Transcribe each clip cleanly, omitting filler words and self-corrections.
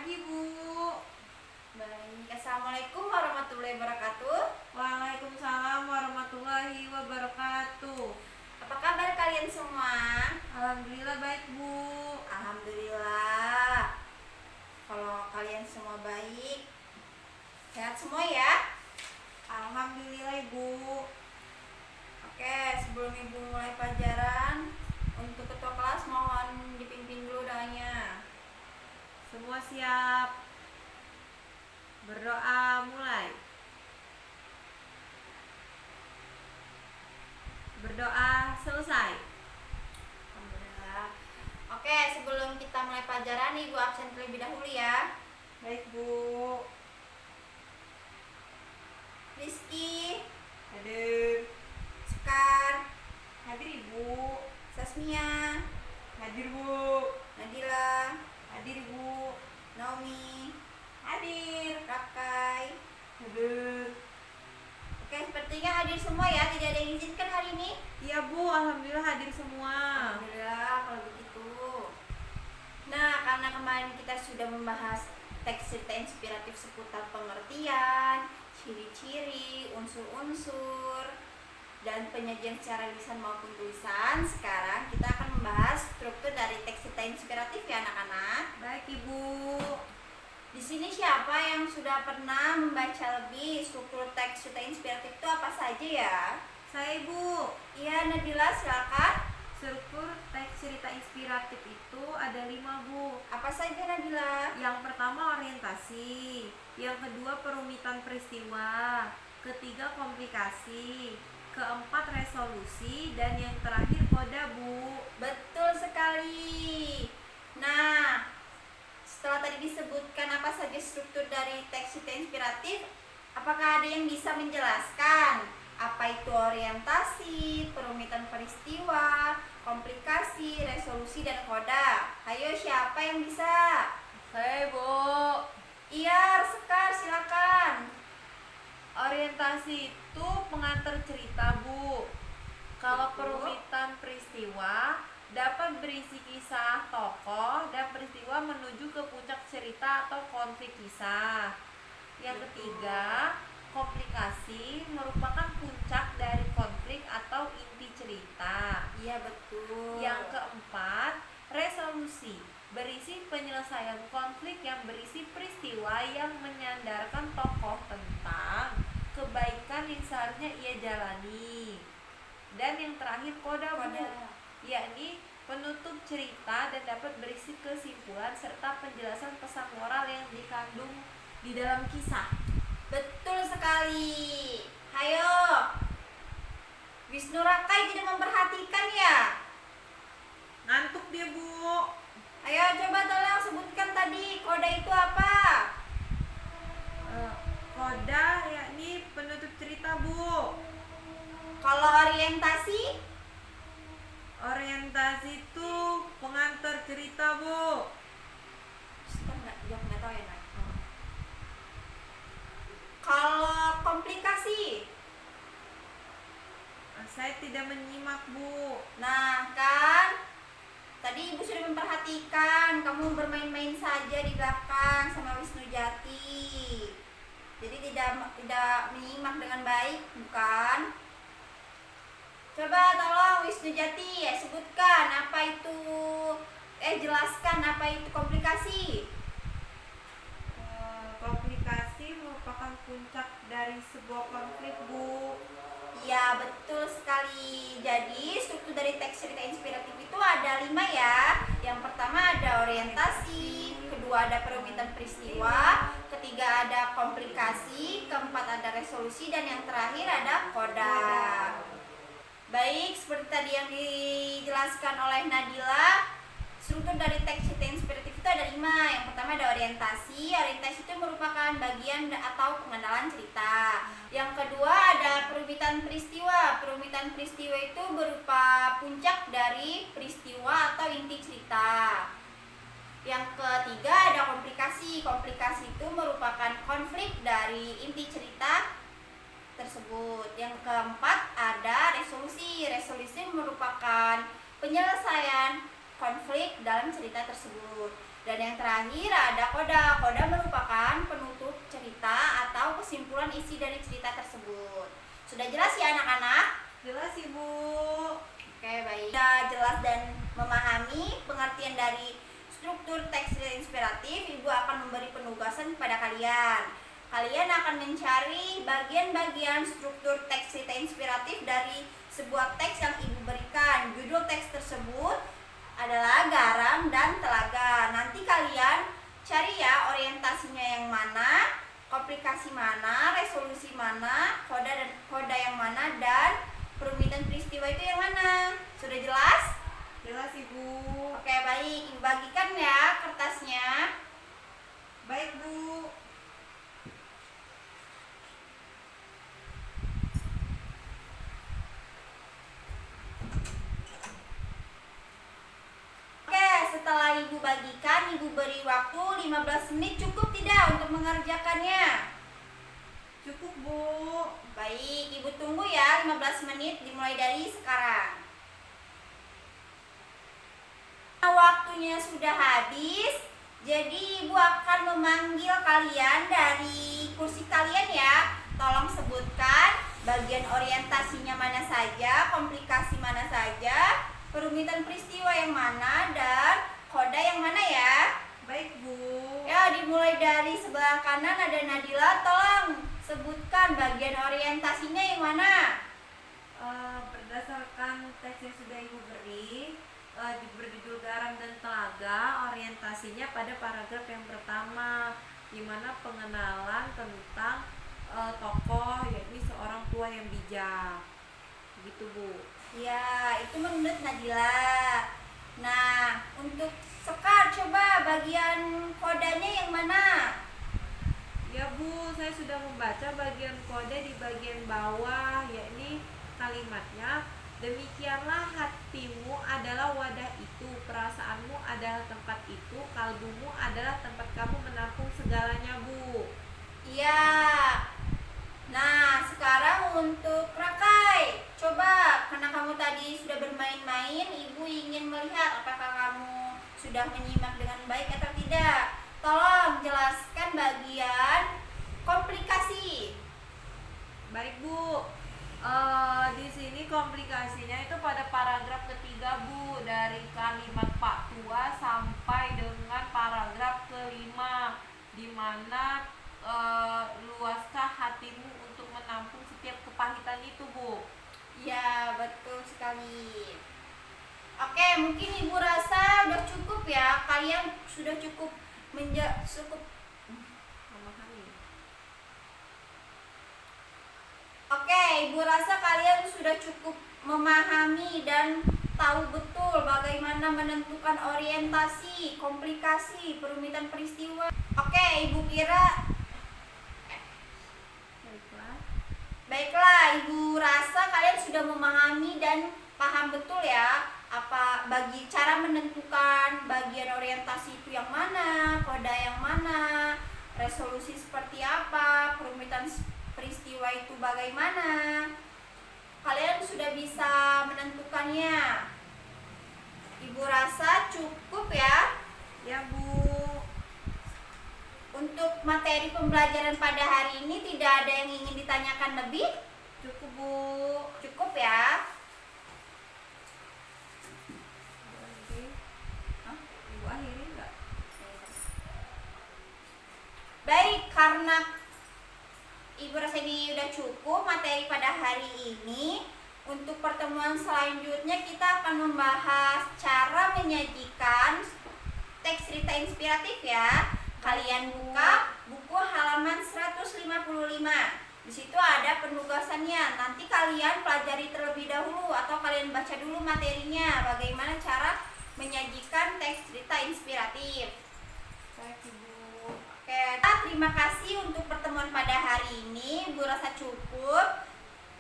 pagi, Bu. Baik, Assalamualaikum warahmatullahi wabarakatuh. Waalaikumsalam warahmatullahi wabarakatuh. Apa kabar kalian semua? Alhamdulillah baik, Bu. Alhamdulillah. Kalau kalian semua baik, sehat semua ya? Alhamdulillah, Bu. Oke, sebelum Ibu mulai pelajaran, untuk ketua kelas mohon dipimpin dulu doanya. Semua siap. Berdoa mulai. Berdoa selesai. Alhamdulillah. Oke, sebelum kita mulai pelajaran, Ibu absen terlebih dahulu ya. Baik, Bu. Rizky, Hadir. Sekar, Hadir, Ibu. Sasmia, Hadir, Bu. Nadila, Hadir, Bu. Naomi, Hadir. Rakai. Hadir. Oke, sepertinya hadir semua ya, tidak ada yang izinkan hari ini. Iya, Bu. Alhamdulillah hadir semua. Alhamdulillah kalau begitu. Nah, karena kemarin kita sudah membahas teks cerita inspiratif seputar pengertian, ciri-ciri, unsur-unsur, dan penyajian secara lisan maupun tulisan. Sekarang kita akan membahas struktur dari teks cerita inspiratif ya anak-anak. Baik, Ibu. Di sini siapa yang sudah pernah membaca lebih struktur teks cerita inspiratif itu apa saja ya? Saya, Ibu. Iya, Nadila silakan. Struktur teks cerita inspiratif itu ada 5, Bu. Apa saja Nadila? Yang pertama orientasi, yang kedua perumitan peristiwa, ketiga komplikasi, keempat resolusi, dan yang terakhir koda, Bu. Betul sekali. Nah, setelah tadi disebutkan apa saja struktur dari teks cerita inspiratif, apakah ada yang bisa menjelaskan apa itu orientasi, perumitan peristiwa, komplikasi, resolusi, dan koda? Ayo, siapa yang bisa? Saya, Bu. Iya, Sekar, silakan. Orientasi itu pengantar cerita, Bu. Kalau Betul. perumitan peristiwa dapat berisi kisah tokoh dan peristiwa menuju ke puncak cerita atau konflik kisah. Yang ketiga, komplikasi merupakan puncak dari konflik atau inti cerita. Iya, betul. Yang keempat, resolusi berisi penyelesaian konflik yang berisi peristiwa yang menyandarkan tokoh tentang kebaikan yang seharusnya ia jalani. Dan yang terakhir koda, Bu, yakni penutup cerita dan dapat berisi kesimpulan serta penjelasan pesan moral yang dikandung di dalam kisah. Betul sekali. Hayo, Wisnu Rakai tidak memperhatikan ya? Ngantuk dia, Bu. Ayo coba tolong sebutkan tadi koda itu apa? Koda yakni penutup cerita, Bu. Kalau orientasi? Orientasi itu pengantar cerita, Bu. Nggak tahu ya, Nak. Kalau komplikasi? Saya tidak menyimak, Bu. Nah kan, tadi Ibu sudah memperhatikan kamu bermain-main saja di belakang sama Wisnu Jati. Jadi tidak menyimak dengan baik, bukan? Coba tolong Wisnu Jati sebutkan apa itu, jelaskan apa itu komplikasi. Komplikasi merupakan puncak dari sebuah konflik, Bu. Ya, betul sekali. Jadi struktur dari teks cerita inspiratif itu ada 5 ya. Yang pertama ada orientasi, kedua ada perumitan peristiwa, ketiga ada komplikasi, keempat ada resolusi, dan yang terakhir ada koda. Baik, seperti tadi yang dijelaskan oleh Nadila, struktur dari teks cerita inspiratif itu ada 5. Yang pertama ada orientasi. Orientasi itu merupakan bagian atau pengenalan cerita. Yang kedua ada perumitan peristiwa. Perumitan peristiwa itu berupa puncak dari peristiwa atau inti cerita. Yang ketiga ada komplikasi. Komplikasi itu merupakan konflik dari inti cerita tersebut. Yang keempat ada resolusi. Resolusi merupakan penyelesaian konflik dalam cerita tersebut. Dan yang terakhir ada koda. Koda merupakan penutup cerita atau kesimpulan isi dari cerita tersebut. Sudah jelas ya anak-anak? Jelas Ibu. Oke, baik. Sudah jelas dan memahami pengertian dari struktur teks cerita inspiratif, Ibu akan memberi penugasan kepada kalian. Kalian akan mencari bagian-bagian struktur teks cerita inspiratif dari sebuah teks yang Ibu berikan. Judul teks tersebut adalah Garam dan Telaga. Nanti kalian cari ya orientasinya yang mana, komplikasi mana, resolusi mana, koda yang mana, dan perumitan peristiwa itu yang mana. Sudah jelas? Jelas Ibu. Oke, baik. Ibu bagikan ya kertasnya. Baik Bu. Oke, setelah Ibu bagikan, Ibu beri waktu 15 menit, cukup tidak untuk mengerjakannya? Cukup Bu. Baik, Ibu tunggu ya 15 menit dimulai dari sekarang. Waktunya sudah habis, jadi Ibu akan memanggil kalian dari kursi kalian ya. Tolong sebutkan bagian orientasinya mana saja, komplikasi mana saja, perumitan peristiwa yang mana, dan koda yang mana ya. Baik Bu. Ya, dimulai dari sebelah kanan ada Nadila, tolong sebutkan bagian orientasinya yang mana. Berdasarkan teks yang sudah Ibu beri, berjudul Garam dan Telaga, orientasinya pada paragraf yang pertama, di mana pengenalan tentang tokoh, yakni seorang tua yang bijak. Gitu Bu. Ya, itu menurut Nadila. Nah, untuk Sekar, coba bagian kodanya yang mana? Ya Bu, saya sudah membaca bagian kode di bagian bawah, yakni kalimatnya, demikianlah hatimu adalah wadah itu, perasaanmu adalah tempat itu, kalbumu adalah tempat kamu menampung segalanya Bu. Iya. Nah, sekarang untuk Rakai, coba karena kamu tadi sudah bermain-main, Ibu ingin melihat apakah kamu sudah menyimak dengan baik atau tidak. Tolong jelaskan bagian komplikasi. Baik Bu. Di sini komplikasinya itu pada paragraf ketiga Bu, dari kalimat Pak Tua sampai dengan paragraf kelima, di mana luaskah hatimu untuk menampung setiap kepahitan itu Bu. Ya, betul sekali. Oke, mungkin Ibu rasa udah cukup ya. Kalian sudah cukup cukup Memahami. Oke, Ibu rasa kalian sudah cukup memahami dan tahu betul bagaimana menentukan orientasi, komplikasi, perumitan peristiwa. Oke, Ibu kira baiklah, Ibu rasa kalian sudah memahami dan paham betul ya apa bagi cara menentukan bagian orientasi itu yang mana, koda yang mana, resolusi seperti apa, perumitan peristiwa itu bagaimana. Kalian sudah bisa menentukannya. Ibu rasa cukup ya. Ya Bu. Untuk materi pembelajaran pada hari ini tidak ada yang ingin ditanyakan lebih? Cukup Bu. Cukup ya. Ibu akhiri enggak? Baik, karena Ibu rasa ini udah cukup materi pada hari ini. Untuk pertemuan selanjutnya kita akan membahas cara menyajikan teks cerita inspiratif ya. Kalian buka buku halaman 155. Di situ ada penugasannya. Nanti kalian pelajari terlebih dahulu atau kalian baca dulu materinya bagaimana cara menyajikan teks cerita inspiratif. Baik Ibu. Oke, terima kasih untuk pertemuan pada hari ini. Bu rasa cukup.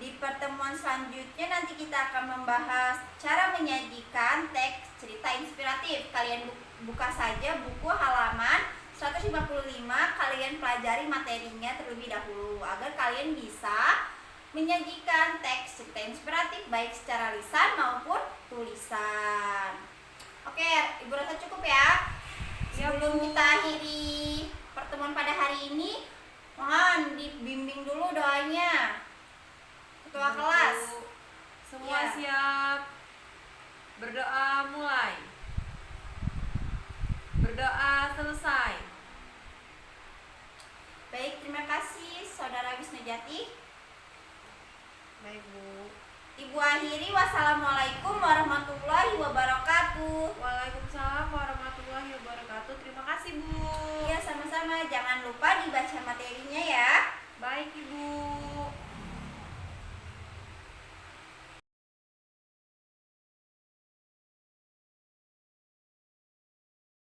Di pertemuan selanjutnya nanti kita akan membahas cara menyajikan teks cerita inspiratif. Kalian buka saja buku halaman 155, kalian pelajari materinya terlebih dahulu agar kalian bisa menyajikan teks cerita inspiratif baik secara lisan maupun tulisan. Oke, Ibu rasa cukup ya. Ya, Sebelum Bu. kita akhiri pertemuan pada hari ini, mohon dibimbing dulu doanya. Ketua kelas. Semua Ya. siap. Berdoa mulai. Berdoa selesai. Baik, terima kasih Saudara Wisnujati. Baik, Bu. Ibu akhiri, wassalamualaikum warahmatullahi wabarakatuh. Waalaikumsalam warahmatullahi wabarakatuh. Terima kasih, Bu. Iya, sama-sama. Jangan lupa dibaca materinya ya.